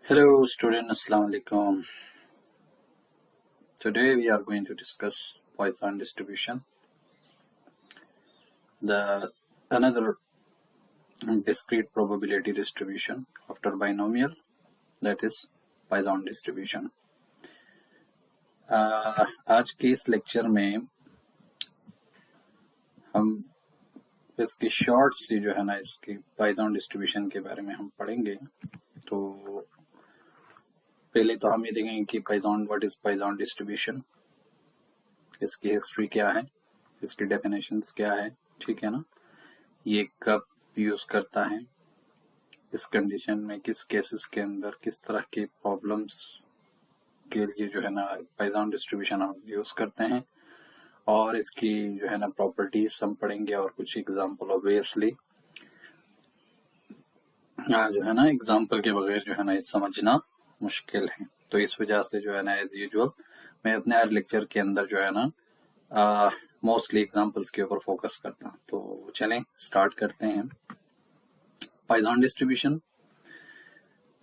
Hello student, Assalamu alaikum. Today we are going to discuss Poisson distribution, the another discrete probability distribution after binomial, that is Poisson distribution. आज के इस lecture में हम इसकी short सी जो है ना इसकी Poisson डिस्ट्रीब्यूशन के बारे में हम पढ़ेंगे। तो पहले तो हम ये देखेंगे कि व्हाट इज Poisson डिस्ट्रीब्यूशन, इसकी हिस्ट्री क्या है, इसकी डेफिनेशंस क्या है, ठीक है ना, ये कब यूज करता है, इस कंडीशन में, किस केसेस के अंदर, किस तरह के प्रॉब्लम्स के लिए जो है ना Poisson डिस्ट्रीब्यूशन हम यूज करते हैं, और इसकी जो है ना प्रॉपर्टीज हम पढ़ेंगे और कुछ एग्जांपल। ऑब्वियसली जो है ना एग्जांपल के बगैर जो है ना ये समझना मुश्किल है, तो इस वजह से जो है ना एज यूजुअल मैं अपने हर लेक्चर के अंदर जो है ना मोस्टली एग्जांपल्स के ऊपर फोकस करता हूं। तो चलें स्टार्ट करते हैं। Poisson distribution.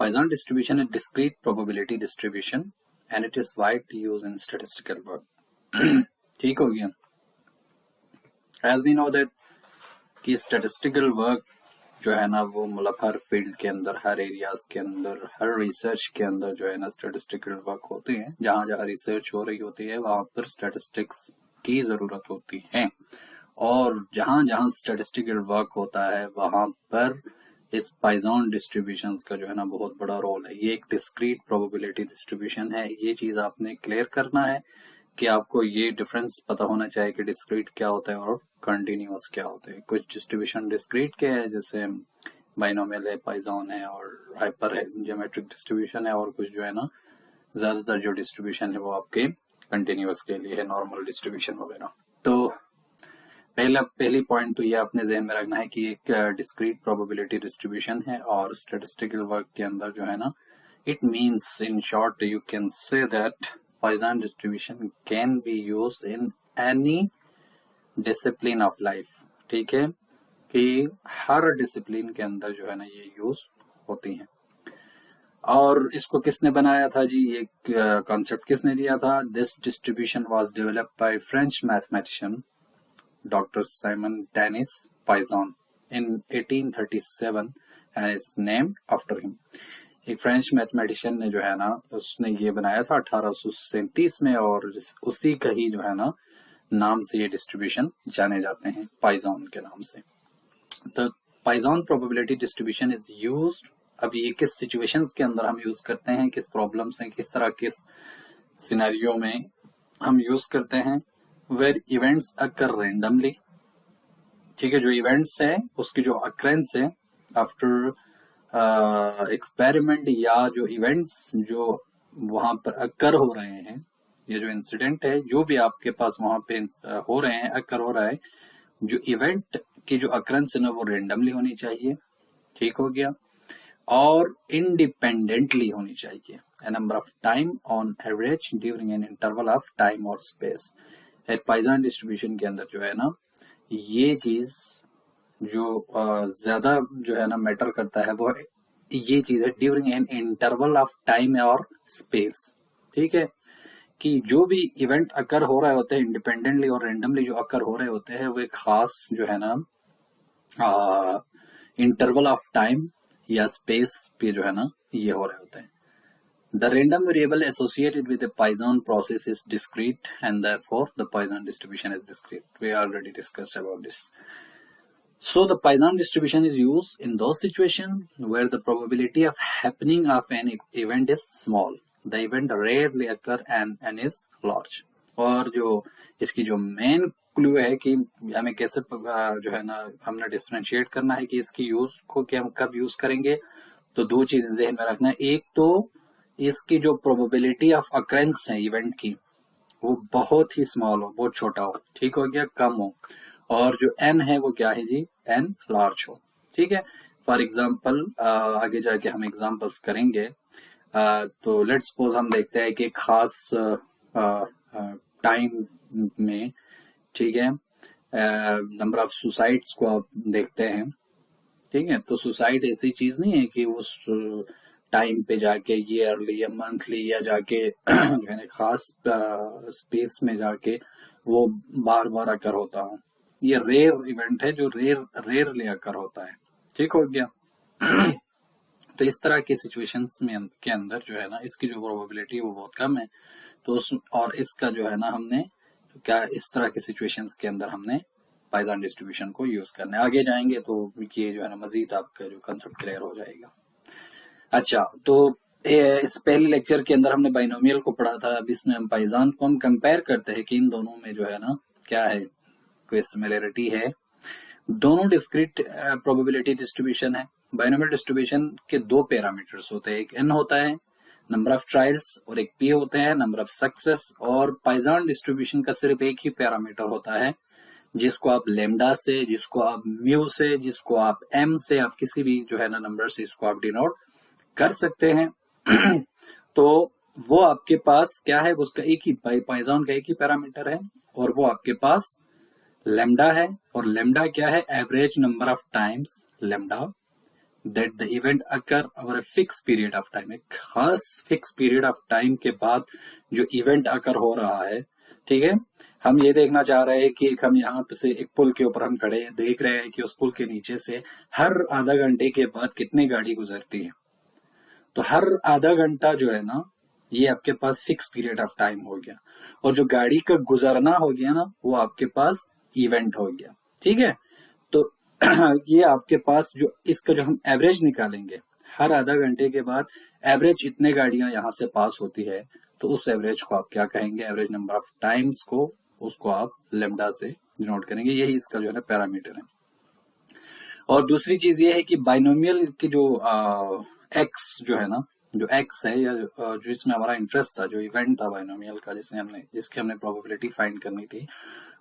Poisson distribution is discrete probability distribution and it is widely used in statistical work. ठीक हो गया। As we know that कि statistical work जो है ना वो मतलब हर फील्ड के अंदर, हर एरियाज के अंदर, हर रिसर्च के अंदर जो है ना स्टैटिस्टिकल वर्क होते हैं। जहां जहां रिसर्च हो रही होती है वहां पर स्टैटिस्टिक्स की जरूरत होती है, और जहां जहां स्टैटिस्टिकल वर्क होता है वहां पर इस Poisson डिस्ट्रीब्यूशंस का जो है ना बहुत बड़ा रोल है। ये एक डिस्क्रीट प्रोबेबिलिटी डिस्ट्रीब्यूशन है। ये चीज आपने क्लियर करना है कि आपको ये डिफरेंस पता होना चाहिए कि डिस्क्रीट क्या होता है और कंटिन्यूअस क्या होता है। कुछ डिस्ट्रीब्यूशन डिस्क्रीट के हैं, जैसे बाइनोमियल है, Poisson है और हाइपर है, ज्योमेट्रिक डिस्ट्रीब्यूशन है, और कुछ जो है ना ज्यादातर जो डिस्ट्रीब्यूशन है वो आपके कंटिन्यूअस के लिए है, नॉर्मल डिस्ट्रीब्यूशन वगैरह। तो पहली पॉइंट तो ये अपने जहन में रखना है कि एक डिस्क्रीट प्रोबेबिलिटी डिस्ट्रीब्यूशन है, और स्टैटिस्टिकल वर्क के अंदर जो है ना it means in short you can say that Poisson distribution can be used in any discipline of life। ठीक है, कि हर डिसिप्लिन के अंदर जो है ना ये यूज होती है। और इसको किसने बनाया था जी, ये कॉन्सेप्ट किसने दिया था? This distribution was developed by French mathematician Dr. Simon Denis Poisson in 1837 and is named after him। एक फ्रेंच मैथमेटिशियन ने जो है ना उसने ये बनाया था 1837 में, और उसी का ही जो है ना नाम से ये डिस्ट्रीब्यूशन जाने जाते हैं, Poisson के नाम से। तो Poisson probability distribution is used, अब ये किस सिचुएशंस के अंदर हम यूज करते हैं, किस प्रॉब्लम्स हैं, किस तरह किस सिनेरियो में हम यूज करते हैं। वेर इवेंट्स अकर रैंडमली, ठीक है, जो इवेंट्स है उसकी जो अक्रेंस है आफ्टर एक्सपेरिमेंट, या जो इवेंट्स जो वहां पर अकर हो रहे हैं, ये जो इंसिडेंट है जो भी आपके पास वहां पे हो रहे हैं, अकर हो रहा है, जो इवेंट की जो अक्रेंस है ना वो रेंडमली होनी चाहिए। ठीक हो गया, और इंडिपेंडेंटली होनी चाहिए। A number of time on average during an interval of time और स्पेस। एक Poisson डिस्ट्रीब्यूशन के अंदर जो है ना ये चीज जो ज्यादा जो है ना मैटर करता है वो ये चीज है, during an interval of time और स्पेस। ठीक है, कि जो भी इवेंट अकर हो रहे होते हैं इंडिपेंडेंटली और रेंडमली जो अकर हो रहे होते हैं वो एक खास जो है ना इंटरवल ऑफ टाइम या स्पेस पे जो है ना ये हो रहे होते हैं। The random variable associated with the Poisson process is discrete, and therefore the Poisson distribution is discrete. We already discussed about this. So the Poisson distribution is used in those situations where the probability of happening of an event is small. The event rarely occur and is large. और जो इसकी जो main clue है कि हमें कैसे जो है ना हमने डिफरेंशिएट करना है कि इसकी यूज को कि हम कब यूज करेंगे, तो दो चीजें ध्यान में रखना है। एक तो इसकी जो प्रोबेबिलिटी ऑफ अक्रेंस है इवेंट की वो बहुत ही स्मॉल हो, बहुत छोटा हो, ठीक हो गया, कम हो, और जो एन है वो क्या है जी, एन लार्ज हो। ठीक है, फॉर एग्जांपल आगे जाके हम एग्जांपल्स करेंगे। तो लेट्स सपोज हम देखते हैं कि खास टाइम में, ठीक है, नंबर ऑफ सुसाइड्स को आप देखते हैं। ठीक है, तो सुसाइड ऐसी चीज नहीं है कि उस टाइम पे जाके ईयरली या मंथली या जाके जो है ना खास स्पेस में जाके वो बार बार अकर होता हो। ये रेयर इवेंट है जो रेयरली अकर होता है। ठीक हो गया। तो इस तरह के सिचुएशंस में के अंदर जो है ना इसकी जो प्रोबेबिलिटी है वो बहुत कम है। तो उस और इसका जो है ना हमने क्या इस तरह के सिचुएशंस के अंदर हमने पाइजन डिस्ट्रीब्यूशन को यूज करना है। आगे जाएंगे तो ये जो है ना मजीद आपका जो कंसेप्ट क्लियर हो जाएगा। अच्छा, तो इस पहले लेक्चर के अंदर हमने बाइनोमियल को पढ़ा था। अब इसमें हम पाइजन को हम कंपेयर करते हैं कि इन दोनों में जो है ना क्या है, कोई सिमिलरिटी है। दोनों डिस्क्रीट प्रोबेबिलिटी डिस्ट्रीब्यूशन है। बाइनोमियल डिस्ट्रीब्यूशन के दो पैरामीटर्स होते हैं, एक एन होता है नंबर ऑफ ट्रायल्स और एक पी होते हैं नंबर ऑफ सक्सेस। और पाइजन डिस्ट्रीब्यूशन का सिर्फ एक ही पैरामीटर होता है जिसको आप लेमडा से, जिसको आप म्यू से, जिसको आप एम से, आप किसी भी जो है ना नंबर से इसको आप डिनोट कर सकते हैं। तो वो आपके पास क्या है, उसका एक ही पाइजन का एक ही पैरामीटर है और वो आपके पास लेमडा है। और लेमडा क्या है, average number of times lambda that the event occur over a fix period of time. एक खास फिक्स पीरियड ऑफ टाइम के बाद जो इवेंट अकर हो रहा है। ठीक है, हम ये देखना चाह रहे हैं कि हम यहाँ से एक पुल के ऊपर हम खड़े हैं, देख रहे हैं कि उस पुल के नीचे से हर आधा घंटे के बाद कितनी गाड़ी गुजरती है। तो हर आधा घंटा जो है ना ये आपके पास फिक्स पीरियड ऑफ टाइम हो गया और जो गाड़ी का गुजरना हो गया ना वो आपके पास इवेंट हो गया। ठीक है, तो ये आपके पास जो इसका जो हम एवरेज निकालेंगे हर आधा घंटे के बाद एवरेज इतने गाड़ियां यहां से पास होती है, तो उस एवरेज को आप क्या कहेंगे, एवरेज नंबर ऑफ टाइम्स को उसको आप लेमडा से डिनोट करेंगे। यही इसका जो है ना पैरामीटर है। और दूसरी चीज ये है कि बाइनोमियल की जो एक्स जो है ना, जो एक्स है या जो इसमें हमारा इंटरेस्ट था, जो इवेंट था बाइनोमियल का जिसकी हमने प्रोबेबिलिटी फाइंड करनी थी,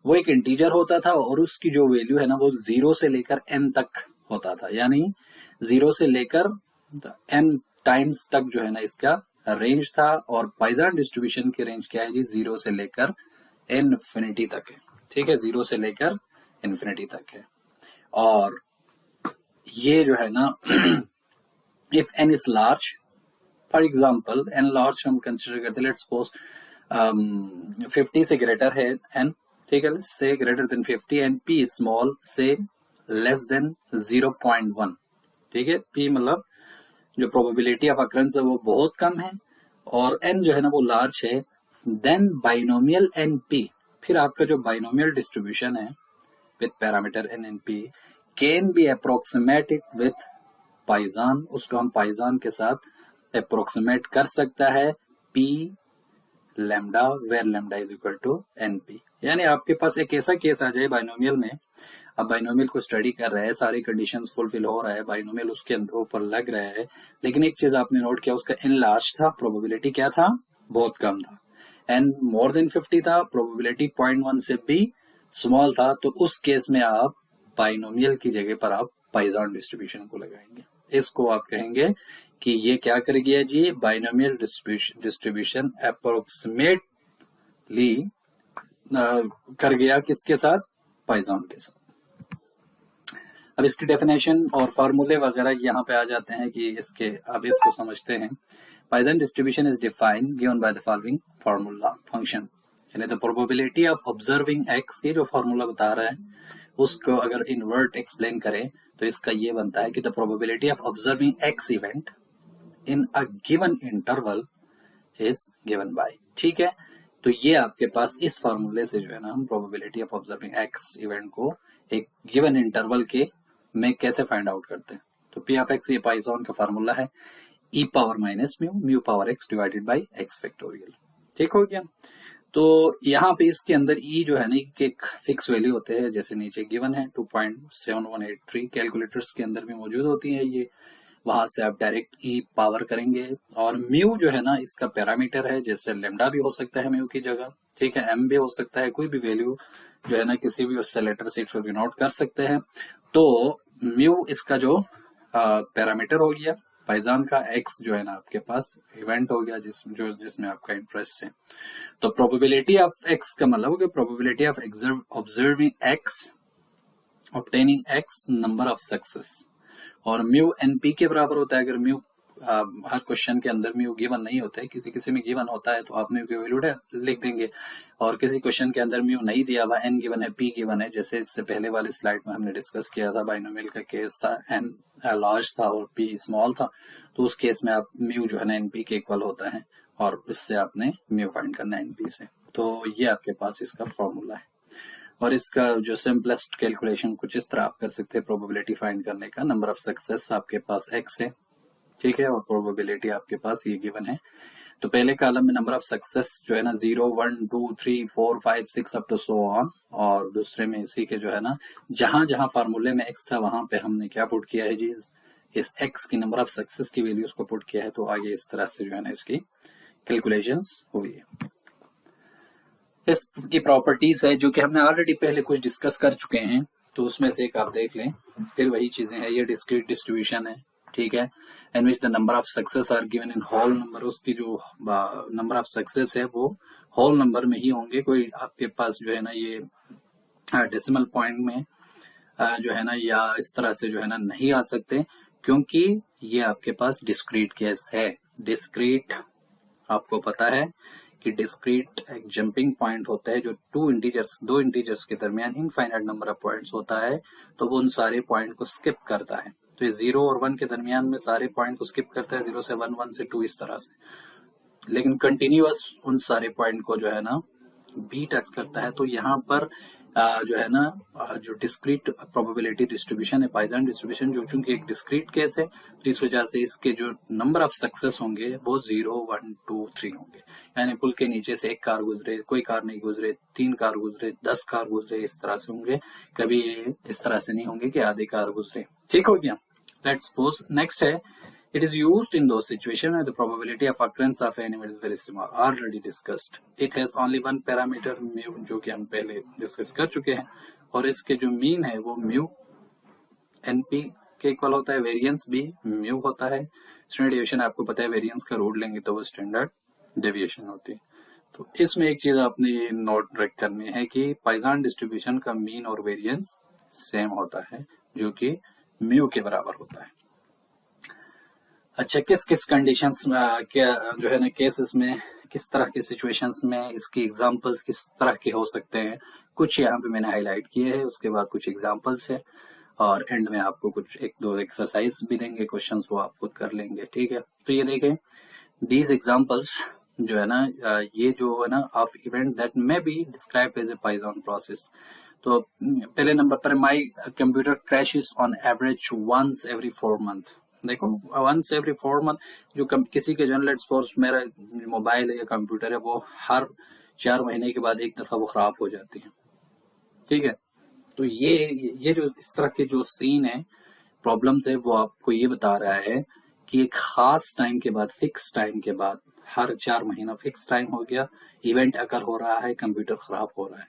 वो एक इंटीजर होता था और उसकी जो वैल्यू है ना वो 0 से लेकर n तक होता था। यानी 0 से लेकर n टाइम्स तक जो है ना इसका रेंज था। और पाइजन डिस्ट्रीब्यूशन की रेंज क्या है जी, 0 से लेकर इन्फिनिटी तक है। ठीक है, 0 से लेकर इन्फिनिटी तक है। और ये जो है ना if n is large, for example n large हम कंसिडर करते हैं, लेट्स सपोज 50 से ग्रेटर है n, ठीक है, से greater than 50 and p small से लेस देन 0.1। ठीक है, p मतलब जो प्रोबेबिलिटी ऑफ अकरेंस है वो बहुत कम है और n जो है ना वो लार्ज है। देन बाइनोमियल एन p, फिर आपका जो बाइनोमियल डिस्ट्रीब्यूशन है with parameter n and p can be approximated with pigeon, उसको हम पाइजन के साथ अप्रोक्सीमेट कर सकता है p lambda where lambda is equal to np। यानी आपके पास एक ऐसा केस आ जाए बाइनोमियल में, अब बाइनोमियल को स्टडी कर रहे हैं, सारी कंडीशंस फुलफिल हो रहा है, बाइनोमियल उसके ऊपर लग रहा है, लेकिन एक चीज आपने नोट किया, उसका n लार्ज था, प्रोबेबिलिटी क्या था, बहुत कम था। n मोर देन 50 था, प्रोबेबिलिटी 0.1 से भी स्मॉल था। तो उस केस में आप बाइनोमियल की जगह पर आप पाइजन डिस्ट्रीब्यूशन को लगाएंगे। इसको आप कहेंगे कि ये क्या कर गया जी, बाइनोमियल डिस्ट्रीब्यूशन अप्रोक्सीमेटली कर गया किसके साथ, पाइजन के साथ। अब इसकी डेफिनेशन और फार्मूले वगैरह यहाँ पे आ जाते हैं कि इसके, अब इसको समझते हैं। Poisson distribution is defined given by the following formula function, यानी the probability of observing X, ये जो फार्मूला बता रहा है उसको अगर इनवर्ट एक्सप्लेन करें तो इसका ये बनता है कि the probability of observing x event in a given interval is given by. ठीक है, तो ये आपके पास इस फार्मूले से जो है ना हम probability of observing x event को एक गिवन इंटरवल के में कैसे फाइंड आउट करते हैं। तो पी ऑफ एक्स ये पाइजन का फार्मूला है, E power minus mu, mu power X divided by X factorial. ठीक हो गया। तो यहाँ पे इसके अंदर ई जो है ना कि एक फिक्स वैल्यू होते हैं, जैसे नीचे गिवन है 2.7183, कैलकुलेटर्स के अंदर भी मौजूद होती है ये, वहां से आप डायरेक्ट ई पावर करेंगे। और म्यू जो है ना इसका पैरामीटर है, जैसे लेमडा भी हो सकता है म्यू की जगह, ठीक है, एम भी हो सकता है, कोई भी वैल्यू जो है ना किसी भी उससे लेटर से इसको डिनोट कर सकते हैं। तो म्यू इसका जो पैरामीटर हो गया पाइजन का, एक्स जो है ना आपके पास इवेंट हो गया जिसमें आपका इंटरेस्ट है। तो प्रोबेबिलिटी ऑफ एक्स का मतलब कि probability of observing x, obtaining x, number of success, और म्यू एनपी के बराबर होता है। अगर म्यू हर क्वेश्चन के अंदर म्यू गिवन नहीं होता है, किसी किसी में गिवन होता है तो आप म्यू की वैल्यू लिख देंगे, और किसी क्वेश्चन के अंदर म्यू नहीं दिया हुआ, एन गिवन है, पी गिवन है, जैसे इससे पहले वाली स्लाइड में हमने डिस्कस किया था, बाइनोमियल का केस था, एन लार्ज था और पी स्मॉल था, तो उस केस में आप म्यू जो है ना एनपी के इक्वल होता है, और इससे आपने म्यू फाइंड करना है एनपी से। तो ये आपके पास इसका फॉर्मूला है, और इसका जो सिंपलेस्ट कैलकुलेशन कुछ इस तरह आप कर सकते हैं प्रोबेबिलिटी फाइंड करने का। नंबर ऑफ सक्सेस आपके पास x है, ठीक है, और प्रोबेबिलिटी आपके पास ये गिवन है। तो पहले कॉलम में नंबर ऑफ सक्सेस जो है ना 0 1 2 3 4 5 6 अप टू सो ऑन, और दूसरे में इसी के जो है ना जहां जहां फार्मूले में x था वहां पे हमने क्या पुट किया है जी, इस x की नंबर ऑफ सक्सेस की वैल्यूज को पुट किया है। तो आगे इस तरह से जो है ना इसकी कैलकुलेशंस हुई है। इसकी प्रॉपर्टीज है जो कि हमने ऑलरेडी पहले कुछ डिस्कस कर चुके हैं, तो उसमें से एक आप देख लें, फिर वही चीजें हैं। ये डिस्क्रीट डिस्ट्रीब्यूशन है, ठीक है, in which the number of success are given in whole number, उसकी जो नंबर ऑफ सक्सेस है वो होल नंबर में ही होंगे, कोई आपके पास जो है ना ये डेसिमल पॉइंट में जो है ना या इस तरह से जो है ना नहीं आ सकते, क्योंकि ये आपके पास डिस्क्रीट केस है। डिस्क्रीट आपको पता है कि डिस्क्रीट एक जंपिंग पॉइंट होता है जो दो इंटीजर्स के दरमियान इनफाइनाइट नंबर ऑफ पॉइंट्स होता है, तो वो उन सारे पॉइंट को स्किप करता है। तो ये 0 और 1 के दरमियान में सारे पॉइंट को स्किप करता है, 0 से 1, 1 से 2 इस तरह से, लेकिन कंटिन्यूअस उन सारे पॉइंट को जो है ना बी टच करता है। तो यहाँ पर जो है ना जो डिस्क्रीट प्रोबेबिलिटी डिस्ट्रीब्यूशन है, पॉइसन डिस्ट्रीब्यूशन, जो चूंकि एक डिस्क्रीट केस है, तो इस वजह से इसके जो नंबर ऑफ सक्सेस होंगे वो 0 1 2 3 होंगे, यानी पुल के नीचे से एक कार गुजरे, कोई कार नहीं गुजरे, 3 कार गुजरे, 10 कार गुजरे, इस तरह से होंगे, कभी इस तरह से नहीं होंगे कि आधे कार गुजरे। ठीक हो गया। लेट्स सपोज नेक्स्ट है, it is used in those situations where the probability of occurrence of an event is very small, already discussed. It has only one parameter mu, जो कि हम पहले डिस्कस कर चुके हैं, और इसके जो मीन है वो म्यू एनपी के इक्वल होता है, वेरिएंस भी म्यू होता है। स्टैंडर्ड डेविएशन आपको पता है, वेरिएंस का रूट लेंगे तो वो स्टैंडर्ड डेविएशन होती है। तो इसमें एक चीज आपने ये नोट रख करनी है कि पॉइसन डिस्ट्रीब्यूशन का मीन और वेरिएंस सेम होता है, जो कि म्यू के बराबर होता है। अच्छा, किस किस कंडीशंस क्या जो है ना केसेस में, किस तरह के सिचुएशंस में इसकी एग्जांपल्स किस तरह के हो सकते हैं, कुछ यहाँ पे मैंने हाईलाइट किए हैं, उसके बाद कुछ एग्जांपल्स है, और एंड में आपको कुछ एक दो एक्सरसाइज भी देंगे, क्वेश्चंस वो आप खुद कर लेंगे। ठीक है, तो ये देखें, दीज एग्जांपल्स जो है ना ये जो है ना of event that may be described as a Poisson process. तो पहले नंबर पर, my computer crashes on average once every 4 month. देखो, वंस एवरी 4 मंथ, जो किसी के जनरल स्पोर्ट्स, मेरा मोबाइल है या कंप्यूटर है, वो हर 4 महीने के बाद एक दफा वो खराब हो जाती है। ठीक है, तो ये जो इस तरह के जो सीन है, प्रॉब्लम्स है, वो आपको ये बता रहा है कि एक खास टाइम के बाद, फिक्स टाइम के बाद, हर 4 महीना फिक्स टाइम हो गया, इवेंट अकर हो रहा है, कंप्यूटर खराब हो रहा है।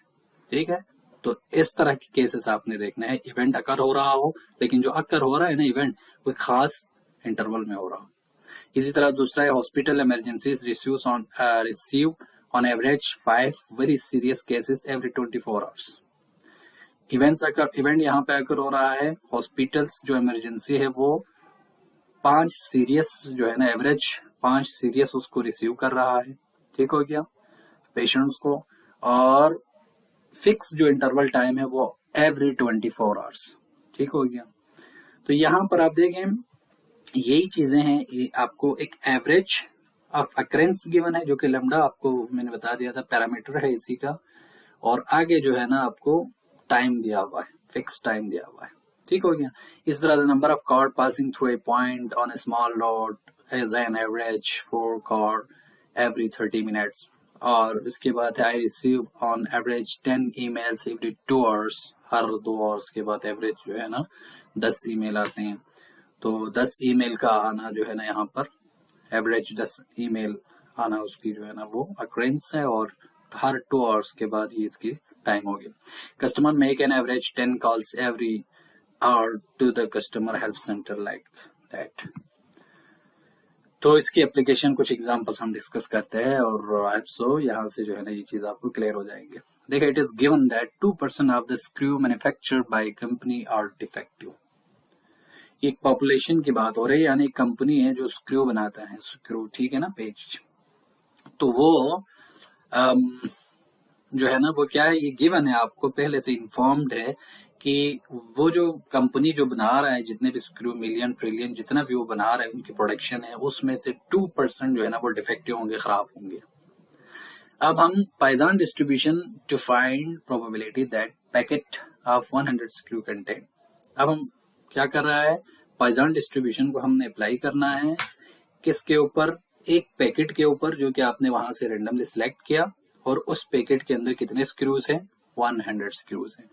ठीक है, तो इस तरह के केसेस आपने देखना है, इवेंट अकर हो रहा हो, लेकिन जो अकर हो रहा है ना इवेंट, कोई खास इंटरवल में हो रहा हो। इसी तरह दूसरा है, hospital emergencies receive on average 5 very serious cases every 24 hours. Event यहाँ पे अकर हो रहा है, हॉस्पिटल्स जो इमरजेंसी है वो 5 सीरियस जो है ना, एवरेज 5 सीरियस उसको रिसीव कर रहा है। ठीक हो गया, पेशेंट्स को, और फिक्स जो इंटरवल टाइम है वो एवरी 24 आवर्स। ठीक हो गया, तो यहां पर आप देखें, यही चीजें हैं, ये आपको एक एवरेज ऑफ अकरेंस गिवन है, जो कि लैम्डा आपको मैंने बता दिया था, पैरामीटर है इसी का, और आगे जो है ना आपको टाइम दिया हुआ है, फिक्स टाइम दिया हुआ है। ठीक हो गया। इस तरह the number of car passing through a point on a small road as an average 4 car every 30 minutes. और इसके बाद I receive on average 10 emails every 2 hours. हर 2 आवर्स के बाद एवरेज जो है ना 10 ईमेल आते हैं। तो 10 ईमेल का आना जो है ना यहाँ पर एवरेज 10 ईमेल आना उसकी जो है ना वो अक्रेंस है, और हर 2 आवर्स के बाद ये इसकी टाइम होगी। Customer make an average 10 calls every hour to the customer help center like that. तो इसकी एप्लीकेशन कुछ एग्जांपल्स हम डिस्कस करते हैं, और आई सो यहाँ से जो है ना ये चीज आपको क्लियर हो जाएंगे। देखिए, it is given that 2% of the screw manufactured by company are defective. एक पॉपुलेशन की बात हो रही है, यानी एक कंपनी है जो स्क्रू बनाता है, स्क्रू, ठीक है ना, पेज। तो वो जो है ना, वो क्या है, ये गिवन है, आपको पहले से इन्फॉर्म्ड है कि वो जो कंपनी जो बना रहा है, जितने भी स्क्रू, मिलियन ट्रिलियन जितना भी वो बना रहा है, उनकी प्रोडक्शन है, उसमें से 2% जो है ना वो डिफेक्टिव होंगे, खराब होंगे। अब हम Poisson distribution to find probability that packet of 100 screw contain. अब हम क्या कर रहा है, पाइजन डिस्ट्रीब्यूशन को हमने अप्लाई करना है किसके ऊपर, एक पैकेट के ऊपर जो कि आपने वहां से रेंडमली सिलेक्ट किया, और उस पैकेट के अंदर कितने स्क्रूज हैं, 100 स्क्रूज हैं।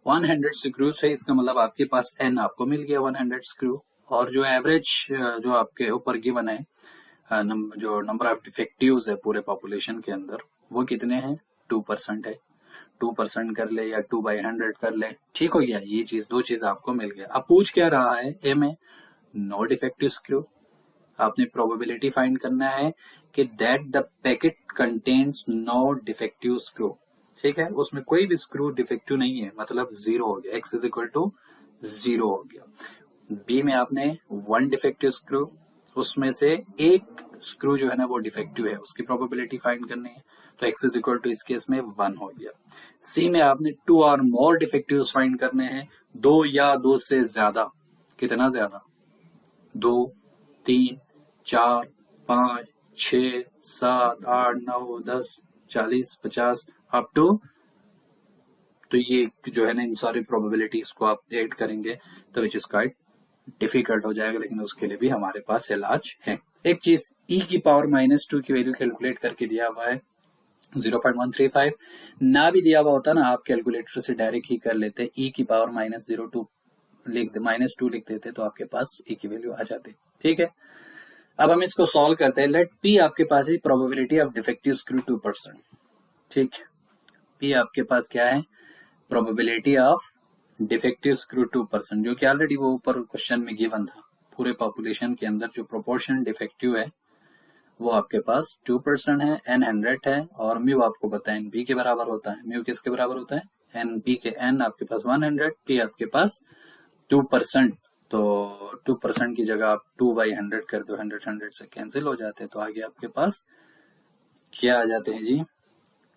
100 स्क्रूज है, इसका मतलब आपके पास n आपको मिल गया 100 स्क्रू, और जो एवरेज जो आपके ऊपर गिवन है, जो नंबर ऑफ डिफेक्टिव्स है पूरे पॉपुलेशन के अंदर, वो कितने हैं, 2% है। 2% कर ले या 2/100 कर ले, ठीक हो गया, ये चीज, दो चीज आपको मिल गया। अब पूछ क्या रहा है ए में, नो डिफेक्टिव स्क्रू। आपने प्रोबेबिलिटी फाइंड करना है कि that the packet contains no defective screw, ठीक है, उसमें कोई भी स्क्रू डिफेक्टिव नहीं है, मतलब 0 हो गया, x इज इक्वल टू 0 हो गया। बी में आपने 1 डिफेक्टिव स्क्रू, उसमें से एक स्क्रू जो है ना वो डिफेक्टिव है, उसकी प्रोबेबिलिटी फाइंड करनी है, तो x इज इक्वल टू इस केस में 1 हो गया। सी में आपने 2 और मोर डिफेक्टिव फाइंड करने हैं, 2 या 2 से ज्यादा, कितना ज्यादा, 2, 3, 4, 5, 6, 7, 8, 9, 10, 40, 50 अप टू, तो ये जो है ना इन सारी प्रोबेबिलिटीज को आप ऐड करेंगे तो विच इज क्वाइट डिफिकल्ट हो जाएगा, लेकिन उसके लिए भी हमारे पास इलाज है। एक चीज e की पावर -2 की वैल्यू कैलकुलेट करके दिया हुआ है 0.135, ना भी दिया हुआ होता ना, आप कैलकुलेटर से डायरेक्ट ही कर लेते, e की पावर -02 लिख दे, -2 लिख देते, तो आपके पास e की वैल्यू आ जाती, ठीक है। अब हम इसको सॉल्व करते हैं। लेट p आपके पास है प्रोबेबिलिटी ऑफ डिफेक्टिव स्क्रू 2%, ठीक, p आपके पास क्या है, प्रोबेबिलिटी ऑफ डिफेक्टिव स्क्रू 2%, जो कि ऑलरेडी वो ऊपर क्वेश्चन में गिवन था। पूरे पॉपुलेशन के अंदर जो प्रोपोर्शन डिफेक्टिव है वो आपके पास 2% है, n 100 है, और म्यू आपको पता है np के बराबर होता है। म्यू किसके बराबर होता है, np के, n आपके पास 100, p आपके पास 2%, तो 2% की जगह आप 2/100 कर दो, 100 से कैंसिल हो जाते हैं, तो आगे आपके पास क्या आ जाते हैं जी,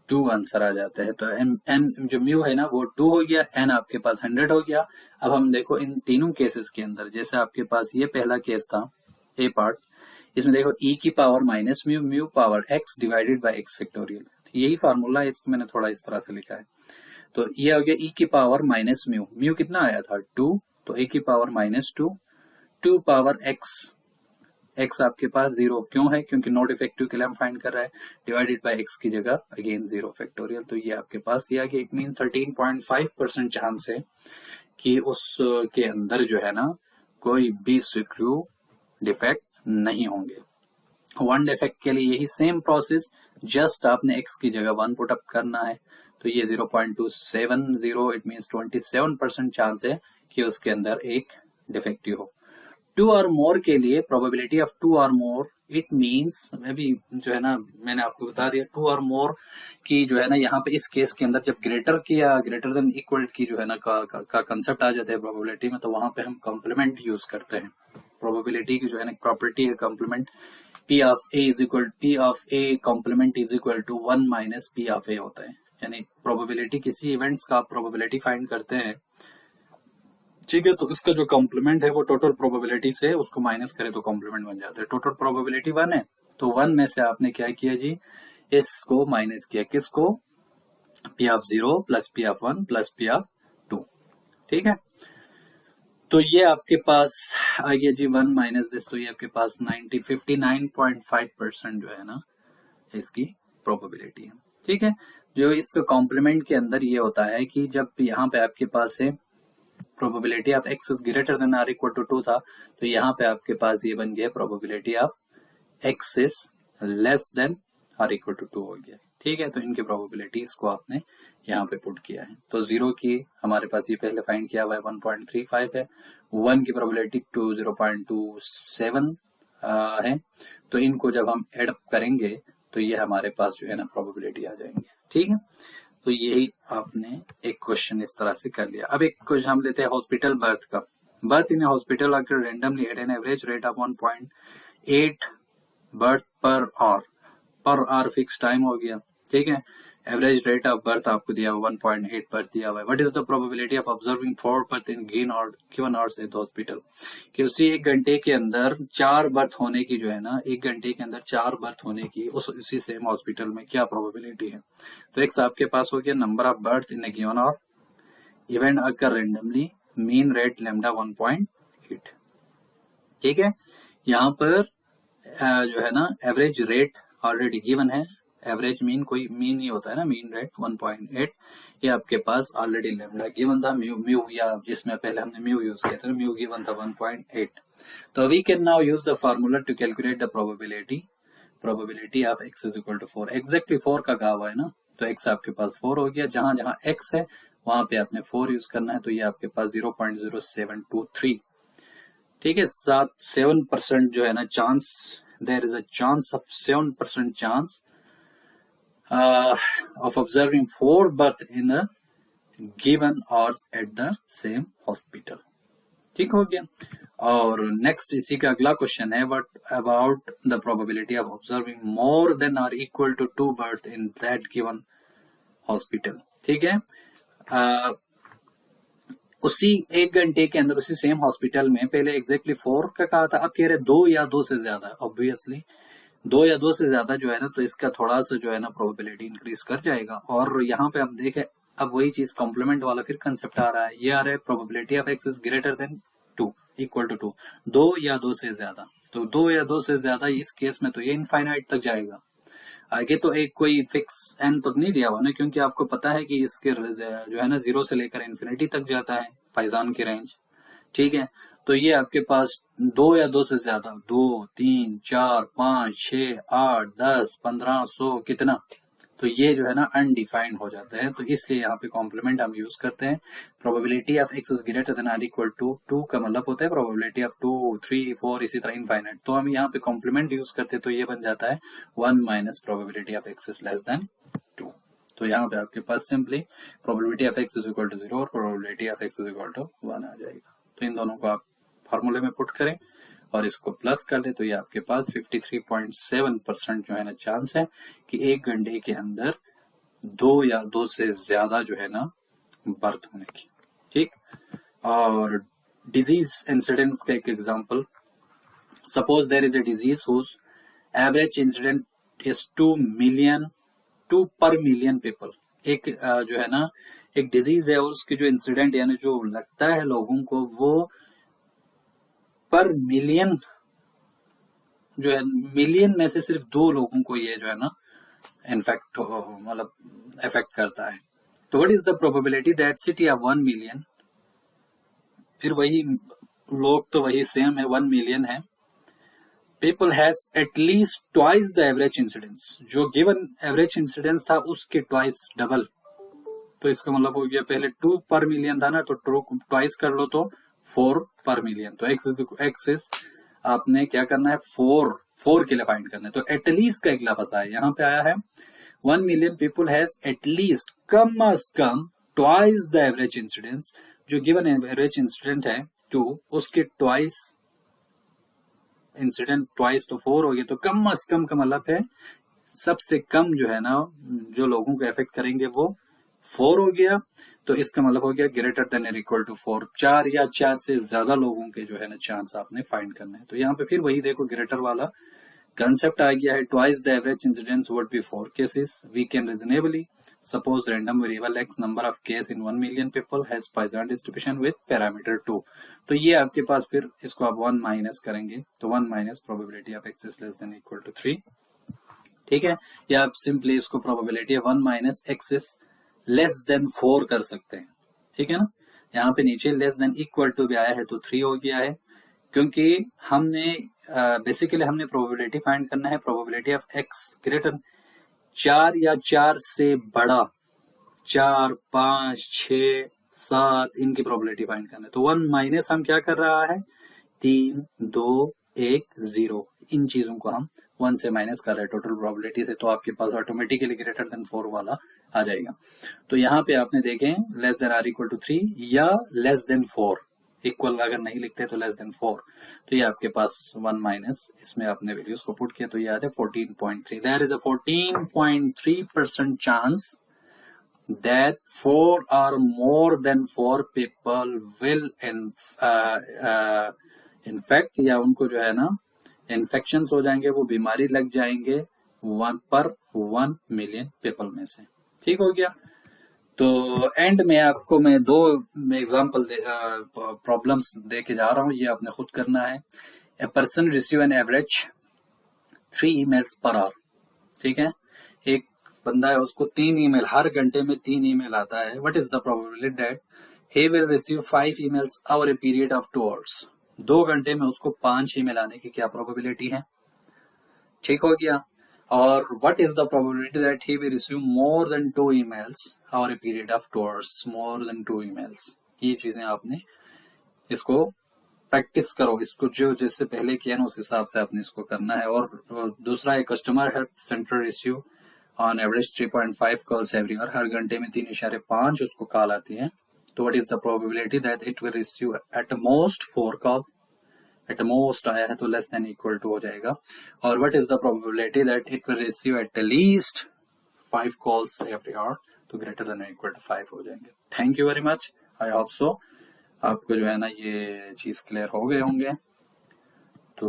2 आंसर आ जाता है। तो n जो म्यू है ना वो 2 हो गया, n आपके पास 100 हो गया। अब हम देखो इन तीनों केसेस के अंदर, जैसे आपके पास ये पहला केस था ए पार्ट, इसमें देखो e की power -mu, mu power x divided by x factorial, यही फार्मूला है, इसको मैंने थोड़ा इस तरह से लिखा है। तो ये हो गया e की पावर -म्यू, म्यू कितना आया था 2, तो e की पावर -2, 2 पावर x आपके पास 0 क्यों है, क्योंकि नॉट इफेक्टिव के लिए हम फाइंड कर रहे हैं, डिवाइडेड बाय x की जगह अगेन 0 फैक्टोरियल, तो ये आपके पास ये आ गया। इट मीन 13.5% चांस है कि उसके अंदर जो है ना कोई भी स्क्रू डिफेक्ट नहीं होंगे। 1 डिफेक्ट के लिए यही सेम प्रोसेस, जस्ट आपने x की जगह 1 पुट अप करना है, तो ये 0.270, इट मीन 27% चांस है कि उसके अंदर एक डिफेक्टिव हो। 2 और मोर के लिए प्रोबेबिलिटी ऑफ 2 और मोर, इट मींस, अभी जो है ना मैंने आपको बता दिया 2 और मोर की जो है ना, यहाँ पे इस केस के अंदर जब ग्रेटर की या ग्रेटर देन इक्वल की जो है ना का कंसेप्ट आ जाता है प्रोबेबिलिटी में, तो वहां पे हम कॉम्प्लीमेंट यूज करते हैं। प्रोबेबिलिटी की जो है ना प्रॉपर्टी है complement, p of a is equal, p of a complement is equal to 1 minus p of a होता है। यानी प्रोबेबिलिटी किसी इवेंट्स का प्रोबेबिलिटी फाइंड करते हैं, ठीक है, तो इसका जो कॉम्प्लीमेंट है वो टोटल प्रोबेबिलिटी से उसको माइनस करे तो कॉम्प्लीमेंट बन जाता है। टोटल प्रोबेबिलिटी 1 है, तो 1 में से आपने क्या किया जी, इसको माइनस किया, किसको, p of 0 plus p of 1 plus p of 2, ठीक है। तो ये आपके पास आ गया जी 1 माइनस दिस, तो ये आपके पास 59.5% जो है ना इसकी प्रोबेबिलिटी है, ठीक है। जो इसका कॉम्प्लीमेंट के अंदर ये होता है कि जब यहाँ पे आपके पास है probability of x is greater than or equal to 2 था, तो यहाँ पे आपके पास ये बन गया probability of x is less than or equal to 2 हो गया, ठीक है। तो इनके प्रोबेबिलिटीज को आपने यहाँ पे पुट किया है, तो 0 की हमारे पास ये पहले फाइंड किया हुआ है 1.35 है, 1 की प्रोबेबिलिटी 0.27 है, तो इनको जब हम एड अप करेंगे तो ये हमारे पास जो है ना प्रोबेबिलिटी आ जाएंगे, ठीक है। तो यही आपने एक क्वेश्चन इस तरह से कर लिया। अब एक क्वेश्चन हम लेते हैं हॉस्पिटल बर्थ का। Birth in hospital occur randomly at an average rate of 1.8 birth per hour fix time हो गया, ठीक है। एवरेज रेट ऑफ बर्थ आपको दिया हुआ 1.8 बर्थ दिया हुआ है। What is the probability of observing 4 birth in given hours at hospital, कि उसी एक घंटे के अंदर 4 बर्थ होने की जो है ना, एक घंटे के अंदर 4 बर्थ होने की उसी सेम हॉस्पिटल में क्या प्रोबेबिलिटी है। तो एक आपके पास हो गया number of birth in a given hour, event occur randomly, mean rate lambda 1.8, ठीक है। यहाँ पर जो है ना एवरेज रेट ऑलरेडी गिवन है, एवरेज मीन कोई मीन ही होता है ना, मीन रेट 1.8, ये आपके पास ऑलरेडी लैम्डा गिवन था, म्यू या जिसमें पहले हमने म्यू यूज किया था, म्यू गिवन था 1.8। तो we can now use the formula to calculate the probability of x is equal to 4। Exactly 4 का कहा हुआ है ना, तो x आपके पास 4 हो गया, जहां जहां x है वहां पे आपने 4 यूज करना है, तो ये आपके पास 0.0723, ठीक है। 7% जो है ना chance, there is a chance of 7% chance of observing 4 birth in a given hours at the same hospital, ठीक हो गया। और नेक्स्ट इसी का अगला क्वेश्चन है, what about the probability of observing more than or equal to 2 birth in that given hospital, ठीक है। उसी एक घंटे के अंदर उसी सेम हॉस्पिटल में पहले एग्जैक्टली 4 का कहा था, अब कह रहे 2 या 2 से ज्यादा, ऑब्वियसली 2 या 2 से ज्यादा जो है ना, तो इसका थोड़ा सा जो है ना प्रोबेबिलिटी इंक्रीज कर जाएगा। और यहाँ पे आप देखें, अब वही चीज कॉम्प्लीमेंट वाला फिर कंसेप्ट आ रहा है, ये आ रहा है probability of X is greater than 2, equal to 2, 2 या 2 से ज्यादा। तो 2 या 2 से ज्यादा इस केस में तो ये इनफाइनाइट तक जाएगा, आगे तो एक कोई फिक्स एन तक नहीं दिया हुआ ना, क्योंकि आपको पता है कि इसके जो है ना 0 से लेकर इन्फिनिटी तक जाता है फाइजान की रेंज, ठीक है। तो ये आपके पास 2 या 2 से ज्यादा, 2, 3, 4, 5, 6, 8, 10, 15, 100 कितना, तो ये जो है ना अनडिफाइंड हो जाता है। तो इसलिए यहाँ पे कॉम्प्लीमेंट हम यूज करते हैं, probability of X is greater than or equal to 2 का मतलब होता है प्रोबेबिलिटी ऑफ 2, 3, 4 इसी तरह इनफाइनाइट। तो हम यहाँ पे कॉम्प्लीमेंट यूज करते हैं, तो ये बन जाता है 1 minus probability of X is less than 2। तो यहाँ पे आपके पास simply probability of X is equal to 0 और probability of X is equal to 1 आ जाएगा। तो इन दोनों को आप फॉर्मूले में पुट करें और इसको प्लस कर ले, तो ये आपके पास 53.7% जो है ना चांस है कि एक घंटे के अंदर 2 या 2 से ज्यादा जो है ना बर्थ होने की, ठीक। और डिजीज इंसिडेंट्स का एक example, suppose there is a disease whose average incident is 2 per million people. एक जो है ना एक डिजीज है और उसकी जो इंसिडेंट यानी जो लगता है लोगों को, वो पर मिलियन जो है, मिलियन में से सिर्फ 2 लोगों को ये जो है ना इनफेक्ट मतलब इफेक्ट करता है। तो what is the probability that city of 1 million, फिर वही लोग तो वही सेम है, 1 मिलियन है, people has at least twice the average incidence, जो गिवन एवरेज इंसिडेंस था उसके ट्वाइस डबल। तो इसका मतलब हो गया, पहले 2 पर मिलियन था ना, तो ट्वाइस कर लो तो 4 पर मिलियन। तो एक्स इज आपने क्या करना है, 4 के लिए फाइंड करना है। तो एटलीस्ट का एक लफ्ज आया, यहाँ पे आया है 1 million people has at least, come as come twice the average incidence, जो गिवन एवरेज इंसिडेंट है 2 उसके ट्वाइस इंसिडेंट, ट्वाइस तो 4 हो गया, तो कम अज कम का मतलब है सबसे कम जो है ना जो लोगों को इफेक्ट करेंगे वो 4 हो गया। तो इसका मतलब हो गया ग्रेटर देन और इक्वल टू 4, 4 या 4 से ज्यादा लोगों के जो है ना चांस आपने फाइंड करना है। तो यहाँ पे फिर वही देखो ग्रेटर वाला कंसेप्ट आ गया है, twice the average incidence would be 4 cases, we can reasonably suppose random variable X number of case in 1 million people has Poisson distribution with parameter 2। तो ये आपके पास फिर इसको आप 1 माइनस करेंगे, तो 1 minus probability of X is less than equal to 3, ठीक है। या आप सिंपली इसको probability 1 minus X is less than 4 कर सकते हैं, ठीक है ना। यहाँ पे नीचे लेस देन इक्वल टू भी आया है तो 3 हो गया है, क्योंकि हमने बेसिकली हमने प्रोबेबिलिटी फाइंड करना है, प्रोबेबिलिटी ऑफ एक्स ग्रेटर 4 या 4 से बड़ा, 4, 5, 6, 7 इनकी प्रोबेबिलिटी फाइंड करना है। तो 1 माइनस हम क्या कर रहा है, 3, 2, 1, 0, इन चीजों को हम 1 से माइनस कर रहे हैं टोटल प्रोबेबिलिटी से, तो आपके पास ऑटोमेटिकली ग्रेटर देन 4 वाला आ जाएगा। तो यहाँ पे आपने देखें less than or equal to 3 या लेस देन 4, इक्वल अगर नहीं लिखते तो लेस देन 4, तो ये आपके पास 1 माइनस इसमें आपने वैल्यूज को पुट किया तो ये आ जाए 14.3. There is a 14.3% chance that 4 or more than 4 people will infect या उनको जो है ना इन्फेक्शंस हो जाएंगे, वो बीमारी लग जाएंगे 1/1 million पीपल में से. ठीक हो गया. तो एंड में आपको मैं 2 एग्जांपल प्रॉब्लम्स दे के जा रहा हूं, ये आपने खुद करना है. A person receive an average 3 emails per hour. ठीक है, एक बंदा है उसको 3 ईमेल हर घंटे में 3 ईमेल आता है. What is the probability that he will receive 5 emails over a period of 2 hours. 2 घंटे में उसको 5 ईमेल आने की क्या प्रोबेबिलिटी है? ठीक हो गया. और what is the probability that he will receive more than 2 emails over a period of 2 hours. More than 2 emails. ये चीजें आपने इसको प्रैक्टिस करो, इसको जो जैसे पहले किया ना उस हिसाब से आपने इसको करना है. और दूसरा है customer help centre receive on average 3.5 calls every hour. हर घंटे में 3.5 उसको कॉल आती है. तो what is the probability that it will receive at most 4 call. At most आया है तो लेस देन इक्वल टू हो जाएगा. और what is the probability that it will receive at least 5 calls every our. तो ग्रेटर देन इक्वल टू 5 हो जाएंगे. Thank you very much. I hope so आपको जो है ना ये चीज क्लियर हो गए होंगे. तो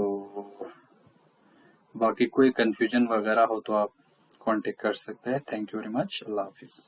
बाकी कोई कंफ्यूजन वगैरह हो तो आप कांटेक्ट कर सकते हैं. Thank you very much. Allah Hafiz.